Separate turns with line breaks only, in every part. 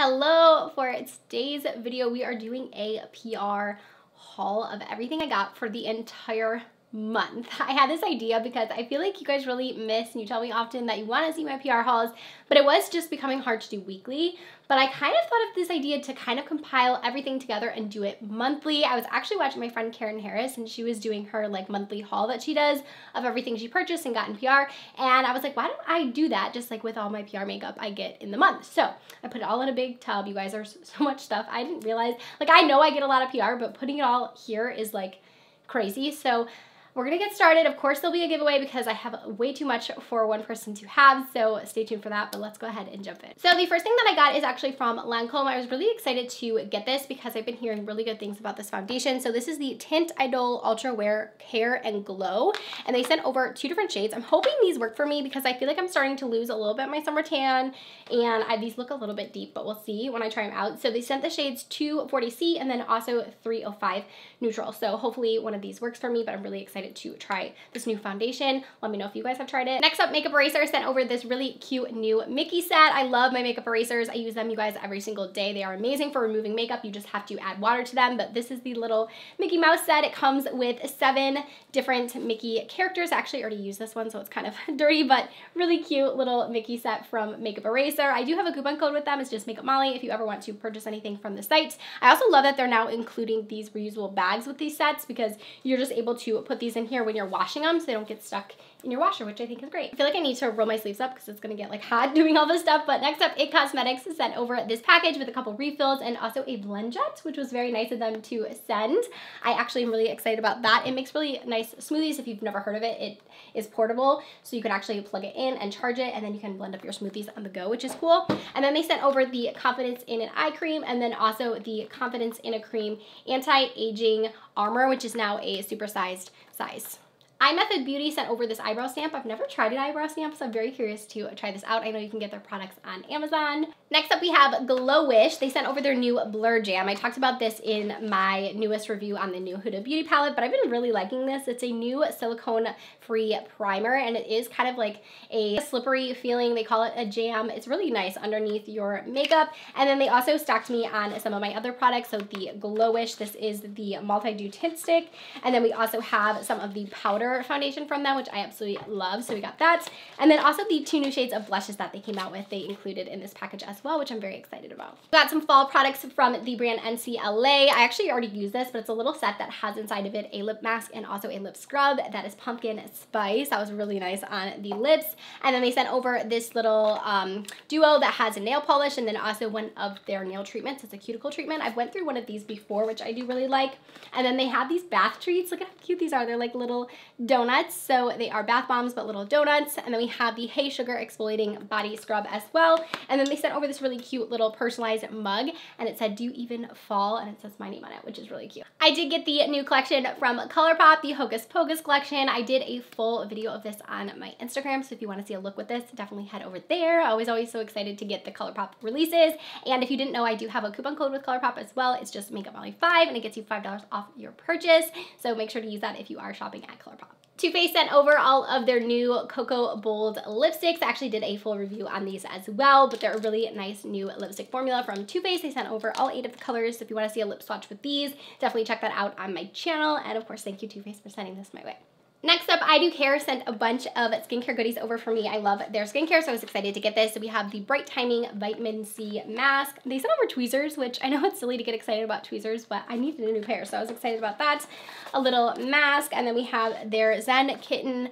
Hello, for today's video we are doing a PR haul of everything I got for the entire month. I had this idea because I feel like you guys really miss, and you tell me often that you want to see my PR hauls, but it was just becoming hard to do weekly. But I kind of thought of this idea to kind of compile everything together and do it monthly. I was actually watching my friend Karen Harris, and she was doing her like monthly haul that she does of everything she purchased and got in PR. And I was like, why don't I do that just like with all my PR makeup I get in the month? So I put it all in a big tub. You guys, are so much stuff. I didn't realize, like, I know I get a lot of PR, but putting it all here is like crazy. So we're gonna get started. Of course, there'll be a giveaway because I have way too much for one person to have, so stay tuned for that, but let's go ahead and jump in. So the first thing that I got is actually from Ncla. I was really excited to get this because I've been hearing really good things about this foundation. So this is the Tint Idol Ultra Wear Care and Glow, and they sent over 2 different shades. I'm hoping these work for me because I feel like I'm starting to lose a little bit of my summer tan, and these look a little bit deep, but we'll see when I try them out. So they sent the shades 240C and then also 305 Neutral. So hopefully one of these works for me, but I'm really excited to try this new foundation. Let me know if you guys have tried it. Next up, Makeup Eraser sent over this really cute new Mickey set. I love my makeup erasers. I use them, you guys, every single day. They are amazing for removing makeup. You just have to add water to them, but this is the little Mickey Mouse set. It comes with 7 different Mickey characters. I actually already used this one, so it's kind of dirty, but really cute little Mickey set from Makeup Eraser. I do have a coupon code with them. It's just Makeup Molly if you ever want to purchase anything from the site. I also love that they're now including these reusable bags with these sets because you're just able to put these in here when you're washing them so they don't get stuck in your washer, which I think is great. I feel like I need to roll my sleeves up because it's gonna get like hot doing all this stuff. But next up, It Cosmetics sent over this package with a couple refills and also a blend jet, which was very nice of them to send. I actually am really excited about that. It makes really nice smoothies. If you've never heard of it, it is portable, so you can actually plug it in and charge it, and then you can blend up your smoothies on the go, which is cool. And then they sent over the Confidence in an Eye Cream, and then also the Confidence in a Cream Anti-Aging Armor, which is now a supersized size. iMethod Beauty sent over this eyebrow stamp. I've never tried an eyebrow stamp, so I'm very curious to try this out. I know you can get their products on Amazon. Next up, we have Glow Wish. They sent over their new Blur Jam. I talked about this in my newest review on the new Huda Beauty palette, but I've been really liking this. It's a new silicone-free primer, and it is kind of like a slippery feeling. They call it a jam. It's really nice underneath your makeup. And then they also stocked me on some of my other products. So the Glow Wish, this is the Multi-Dew Tint Stick. And then we also have some of the powder foundation from them, which I absolutely love, so we got that. And then also the 2 new shades of blushes that they came out with, they included in this package as well, which I'm very excited about. Got some fall products from the brand Ncla. I actually already used this, but it's a little set that has inside of it a lip mask and also a lip scrub that is pumpkin spice. That was really nice on the lips. And then they sent over this little duo that has a nail polish and then also one of their nail treatments. It's a cuticle treatment. I've went through one of these before, which I do really like. And then they have these bath treats. Look at how cute these are. They're like little donuts. So they are bath bombs, but little donuts. And then we have the Hey Sugar Exfoliating Body Scrub as well. And then they sent over this really cute little personalized mug, and it said, "Do you even fall?" and it says my name on it, which is really cute. I did get the new collection from Colourpop, the Hocus Pocus collection. I did a full video of this on my Instagram, so if you want to see a look with this, definitely head over there. Always so excited to get the Colourpop releases. And if you didn't know, I do have a coupon code with Colourpop as well. It's just MakeupMolly5, and it gets you $5 off your purchase. So make sure to use that if you are shopping at Colourpop. Too Faced sent over all of their new Cocoa Bold lipsticks. I actually did a full review on these as well, but they're a really nice new lipstick formula from Too Faced. They sent over all 8 of the colors, so if you want to see a lip swatch with these, definitely check that out on my channel. And of course, thank you Too Faced for sending this my way. Next up, I Do Care sent a bunch of skincare goodies over for me. I love their skincare, so I was excited to get this. So we have the Bright Timing Vitamin C Mask. They sent over tweezers, which I know it's silly to get excited about tweezers, but I needed a new pair, so I was excited about that. A little mask, and then we have their Zen Kitten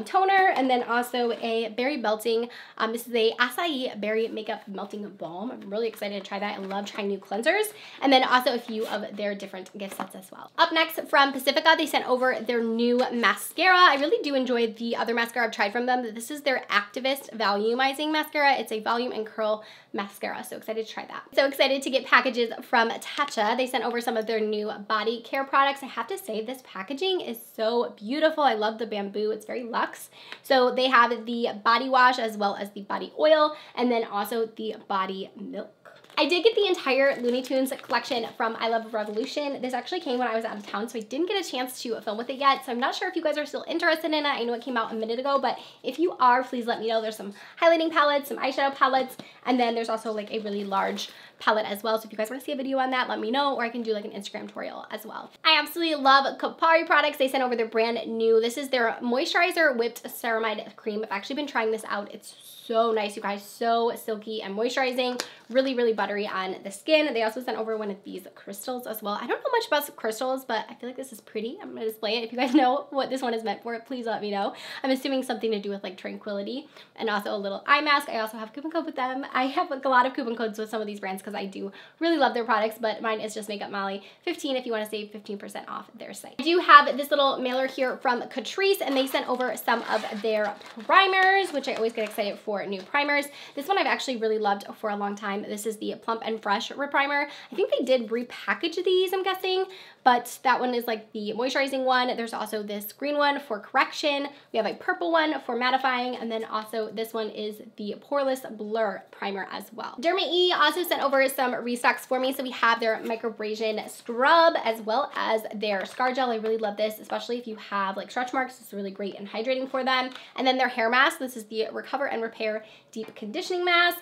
toner, and then also a berry melting. This is a acai berry makeup melting balm. I'm really excited to try that. I love trying new cleansers. And then also a few of their different gift sets as well. Up next, from Pacifica, they sent over their new mascara. I really do enjoy the other mascara I've tried from them. This is their Activist Volumizing Mascara. It's a volume and curl mascara, so excited to try that. So excited to get packages from Tatcha. They sent over some of their new body care products. I have to say, this packaging is so beautiful. I love the bamboo. It's very luxe. So they have the body wash as well as the body oil, and then also the body milk. I did get the entire Looney Tunes collection from I Love Revolution. This actually came when I was out of town, so I didn't get a chance to film with it yet. So I'm not sure if you guys are still interested in it. I know it came out a minute ago, but if you are, please let me know. There's some highlighting palettes, some eyeshadow palettes, and then there's also like a really large palette as well. So if you guys want to see a video on that, let me know, or I can do like an Instagram tutorial as well. I absolutely love Kopari products. They sent over their brand new. This is their Moisturizer Whipped Ceramide Cream. I've actually been trying this out. It's so nice, you guys. So silky and moisturizing. Really, really buttery on the skin. They also sent over one of these crystals as well. I don't know much about crystals, but I feel like this is pretty. I'm going to display it. If you guys know what this one is meant for, please let me know. I'm assuming something to do with like tranquility, and also a little eye mask. I also have a coupon code with them. I have like a lot of coupon codes with some of these brands because I do really love their products, but mine is just Makeup Molly 15 if you want to save 15% off their site. I do have this little mailer here from Catrice, and they sent over some of their primers, which I always get excited for new primers. This one I've actually really loved for a long time. This is the Plump and Fresh Primer. I think they did repackage these, I'm guessing, but that one is like the moisturizing one. There's also this green one for correction. We have a purple one for mattifying, and then also this one is the Poreless Blur Primer as well. Derma E also sent over some restocks for me. So we have their microabrasion scrub as well as their scar gel. I really love this, especially if you have like stretch marks. It's really great and hydrating for them. And then their hair mask. This is the Recover and Repair Deep Conditioning Mask,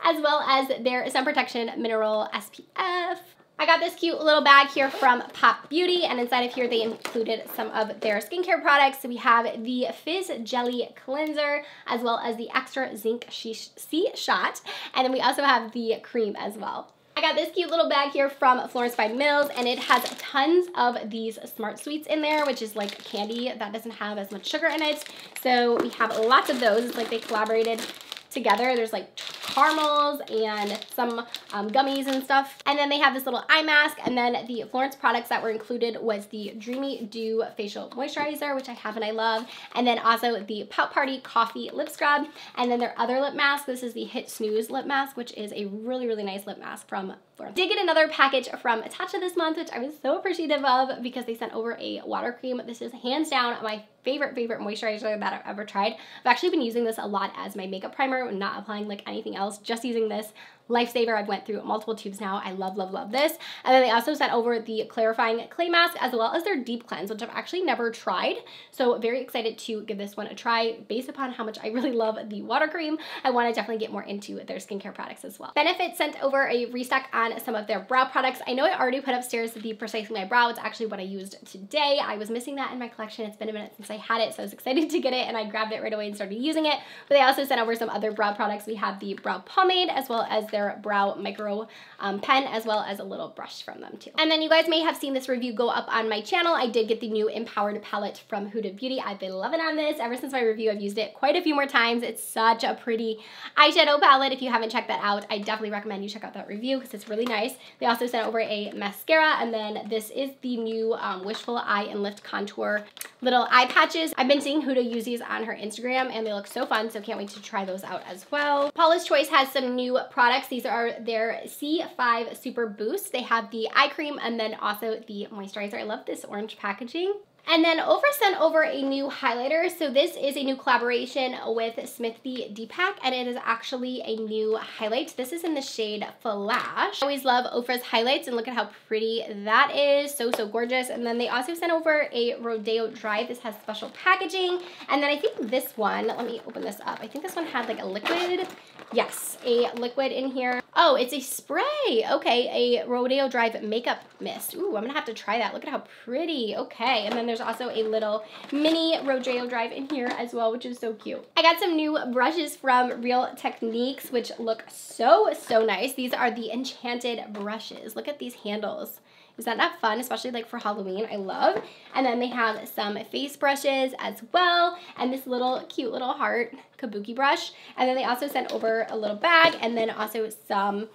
as well as their Sun Protection Mineral SPF. I got this cute little bag here from Pop Beauty, and inside of here they included some of their skincare products. So we have the Fizz Jelly Cleanser, as well as the Extra Zinc C Shot, and then we also have the cream as well. I got this cute little bag here from Florence by Mills, and it has tons of these Smart Sweets in there, which is like candy that doesn't have as much sugar in it. So we have lots of those. It's like they collaborated together. There's like caramels and some gummies and stuff. And then they have this little eye mask, and then the Florence products that were included was the Dreamy Dew Facial Moisturizer, which I have and I love, and then also the Pout Party Coffee Lip Scrub, and then their other lip mask. This is the Hit Snooze lip mask, which is a really, really nice lip mask from Florence. Did get another package from Tatcha this month, which I was so appreciative of because they sent over a water cream. This is hands down my favorite moisturizer that I've ever tried. I've actually been using this a lot as my makeup primer, not applying like anything else, just using this. Lifesaver. I've went through multiple tubes now. I love, love, love this. And then they also sent over the clarifying clay mask as well as their deep cleanse, which I've actually never tried. So very excited to give this one a try based upon how much I really love the water cream. I want to definitely get more into their skincare products as well. Benefit sent over a restock on some of their brow products. I know I already put upstairs the Precisely My Brow. It's actually what I used today. I was missing that in my collection. It's been a minute since I had it, so I was excited to get it, and I grabbed it right away and started using it. But they also sent over some other brow products. We have the brow pomade as well as their brow micro pen, as well as a little brush from them too. And then you guys may have seen this review go up on my channel. I did get the new Empowered palette from Huda Beauty. I've been loving on this ever since my review. I've used it quite a few more times. It's such a pretty eyeshadow palette. If you haven't checked that out, I definitely recommend you check out that review because it's really nice. They also sent over a mascara, and then this is the new Wishful Eye and Lift Contour little eye patches. I've been seeing Huda use these on her Instagram, and they look so fun, so can't wait to try those out as well. Paula's Choice has some new products. These are their C5 Super Boost. They have the eye cream and then also the moisturizer. I love this orange packaging. And then Ofra sent over a new highlighter. So this is a new collaboration with Smithy Deepak, and it is actually a new highlight. This is in the shade Flash. I always love Ofra's highlights, and look at how pretty that is. So, so gorgeous. And then they also sent over a Rodeo Dry. This has special packaging. And then I think this one, let me open this up. I think this one had like a liquid. Yes, a liquid in here. Oh, it's a spray. Okay, a Rodeo Drive makeup mist. Ooh, I'm gonna have to try that. Look at how pretty. Okay, and then there's also a little mini Rodeo Drive in here as well, which is so cute. I got some new brushes from Real Techniques, which look so, so nice. These are the Enchanted brushes. Look at these handles. Is that not fun, especially like for Halloween? I love. And then they have some face brushes as well, and this little cute little heart kabuki brush. And then they also sent over a little bag, and then also some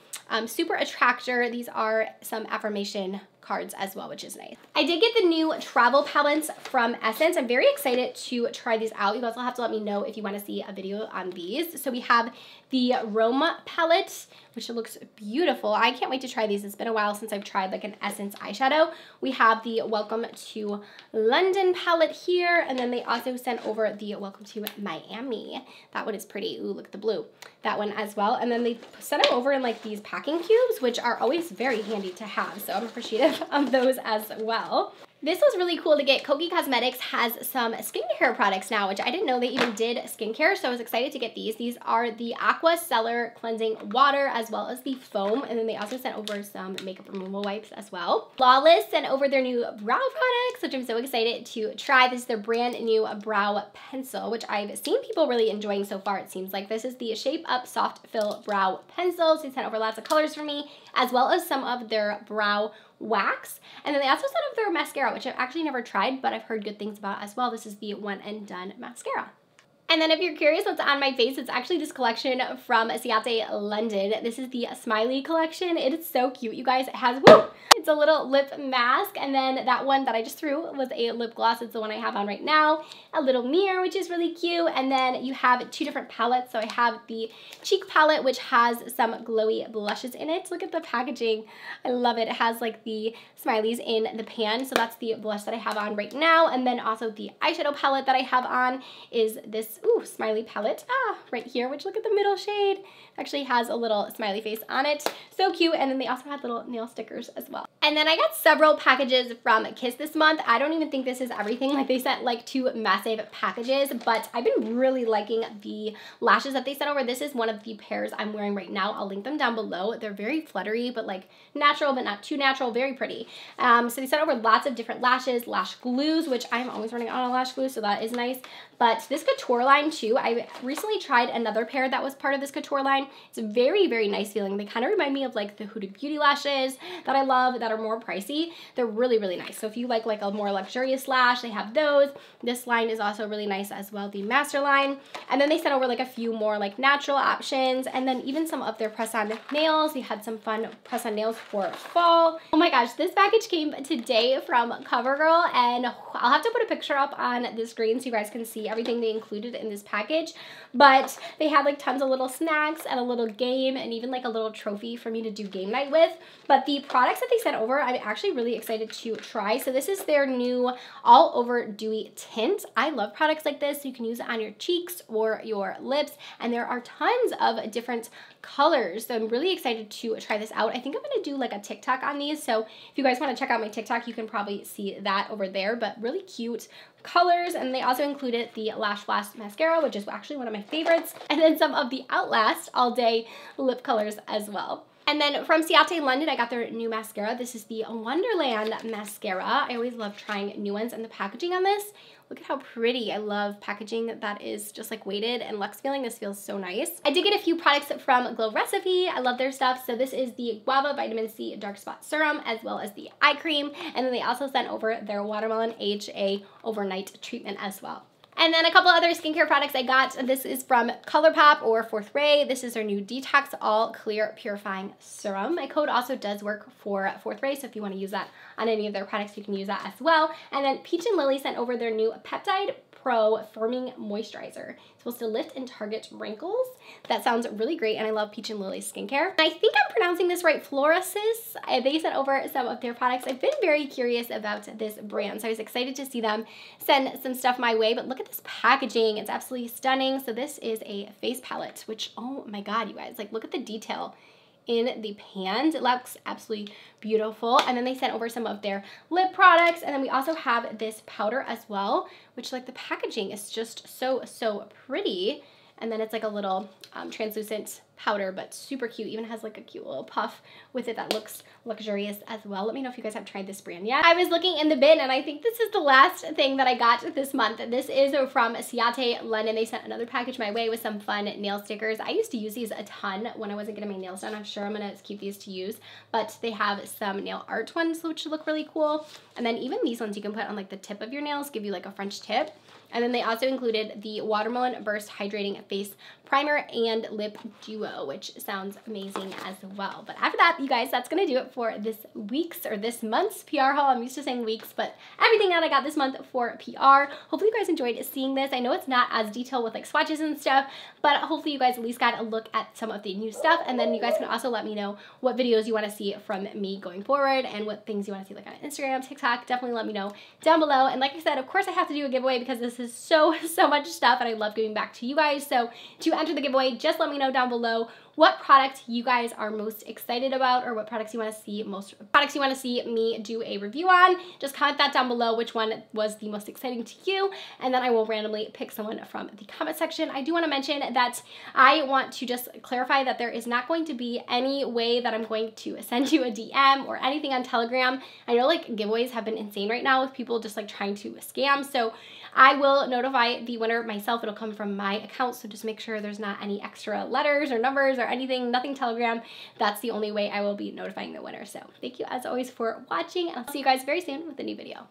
super attractor. These are some affirmation cards as well, which is nice. I did get the new travel palettes from Essence. I'm very excited to try these out. You guys will have to let me know if you want to see a video on these. So we have the Rome palette, which looks beautiful. I can't wait to try these. It's been a while since I've tried like an Essence eyeshadow. We have the Welcome to London palette here, and then they also sent over the Welcome to Miami. That one is pretty. Ooh, look at the blue. That one as well. And then they sent them over in like these packing cubes, which are always very handy to have. So I'm appreciative of those as well. This was really cool to get. Kogi Cosmetics has some skincare products now, which I didn't know they even did skincare, so I was excited to get these. These are the Aqua Cellar Cleansing Water as well as the foam, and then they also sent over some makeup removal wipes as well. Flawless sent over their new brow products, which I'm so excited to try. This is their brand new brow pencil, which I've seen people really enjoying so far, it seems like. This is the Shape Up Soft Fill Brow Pencil. So they sent over lots of colors for me, as well as some of their brow wax. And then they also sent over their mascara, which I've actually never tried, but I've heard good things about as well. This is the One and Done mascara. And then if you're curious what's on my face, it's actually this collection from Ciate London. This is the Smiley Collection. It is so cute, you guys. It has, woo! It's a little lip mask, and then that one that I just threw was a lip gloss. It's the one I have on right now. A little mirror, which is really cute, and then you have two different palettes. So I have the cheek palette, which has some glowy blushes in it. Look at the packaging. I love it. It has like the smileys in the pan, so that's the blush that I have on right now. And then also the eyeshadow palette that I have on is this smiley palette right here, which look at the middle shade. Actually has a little smiley face on it. So cute. And then they also had little nail stickers as well. And then I got several packages from Kiss this month. I don't even think this is everything. Like, they sent like 2 massive packages, but I've been really liking the lashes that they sent over. This is one of the pairs I'm wearing right now. I'll link them down below. They're very fluttery, but like natural, but not too natural. Very pretty. So they sent over lots of different lashes, lash glues, which I'm always running out of lash glue, so that is nice. But this couture line too, I recently tried another pair that was part of this couture line. It's very, very nice feeling. They kind of remind me of like the Huda Beauty lashes that I love that are more pricey. They're really, really nice. So if you like a more luxurious lash, they have those. This line is also really nice as well, the Master line. And then they sent over like a few more like natural options, and then even some of their press-on nails. They had some fun press-on nails for fall. Oh my gosh, this package came today from Covergirl, and I'll have to put a picture up on the screen so you guys can see everything they included in this package. But they had like tons of little snacks and a little game and even like a little trophy for me to do game night with. But the products that they sent over, I'm actually really excited to try. So this is their new all over dewy tint. I love products like this. You can use it on your cheeks or your lips, and there are tons of different colors. So I'm really excited to try this out. I think I'm going to do like a TikTok on these. So if you guys want to check out my TikTok, you can probably see that over there, but really cute colors. And they also included the Lash Blast mascara, which is actually one of my favorites, and then some of the Outlast All Day lip colors as well. And then from Ciate London, I got their new mascara. This is the Wonderland mascara. I always love trying new ones, and the packaging on this, look at how pretty. I love packaging that is just like weighted and luxe feeling. This feels so nice. I did get a few products from Glow Recipe. I love their stuff. So this is the Guava Vitamin C Dark Spot Serum, as well as the eye cream. And then they also sent over their Watermelon AHA Overnight Treatment as well. And then a couple other skincare products I got. This is from Colourpop or Fourth Ray. This is their new Detox All Clear Purifying Serum. My code also does work for Fourth Ray, so if you want to use that on any of their products, you can use that as well. And then Peach and Lily sent over their new Peptide Pro Firming Moisturizer. It's supposed to lift and target wrinkles. That sounds really great, and I love Peach and Lily's skincare. And I think I'm pronouncing this right, Florasis. They sent over some of their products. I've been very curious about this brand, so I was excited to see them send some stuff my way, but look at this packaging. It's absolutely stunning. So this is a face palette, which, oh my God, you guys, like look at the detail in the pans. It looks absolutely beautiful. And then they sent over some of their lip products, and then we also have this powder as well, which like the packaging is just so pretty. And then it's like a little translucent powder, but super cute. Even has like a cute little puff with it that looks luxurious as well. Let me know if you guys have tried this brand yet. I was looking in the bin, and I think this is the last thing that I got this month. This is from Ciate London. They sent another package my way with some fun nail stickers. I used to use these a ton when I wasn't getting my nails done. I'm sure I'm gonna keep these to use, but they have some nail art ones which look really cool. And then even these ones you can put on like the tip of your nails, give you like a French tip. And then they also included the Watermelon Burst Hydrating Face Primer and Lip Duo, which sounds amazing as well. But after that, you guys, that's going to do it for this week's or this month's PR haul. I'm used to saying weeks, but everything that I got this month for PR. Hopefully you guys enjoyed seeing this. I know it's not as detailed with like swatches and stuff, but hopefully you guys at least got a look at some of the new stuff. And then you guys can also let me know what videos you want to see from me going forward and what things you want to see like on Instagram, TikTok. Definitely let me know down below. And like I said, of course I have to do a giveaway because this is so much stuff and I love giving back to you guys. So to enter the giveaway, just let me know down below what product you guys are most excited about, or what products you want to see me do a review on. Just comment that down below, which one was the most exciting to you, and then I will randomly pick someone from the comment section. I do want to mention that I want to just clarify that there is not going to be any way that I'm going to send you a DM or anything on Telegram. I know like giveaways have been insane right now with people just like trying to scam, so I will notify the winner myself. It'll come from my account, so just make sure there's not any extra letters or numbers or anything, nothing Telegram. That's the only way I will be notifying the winner. So thank you as always for watching, and I'll see you guys very soon with a new video.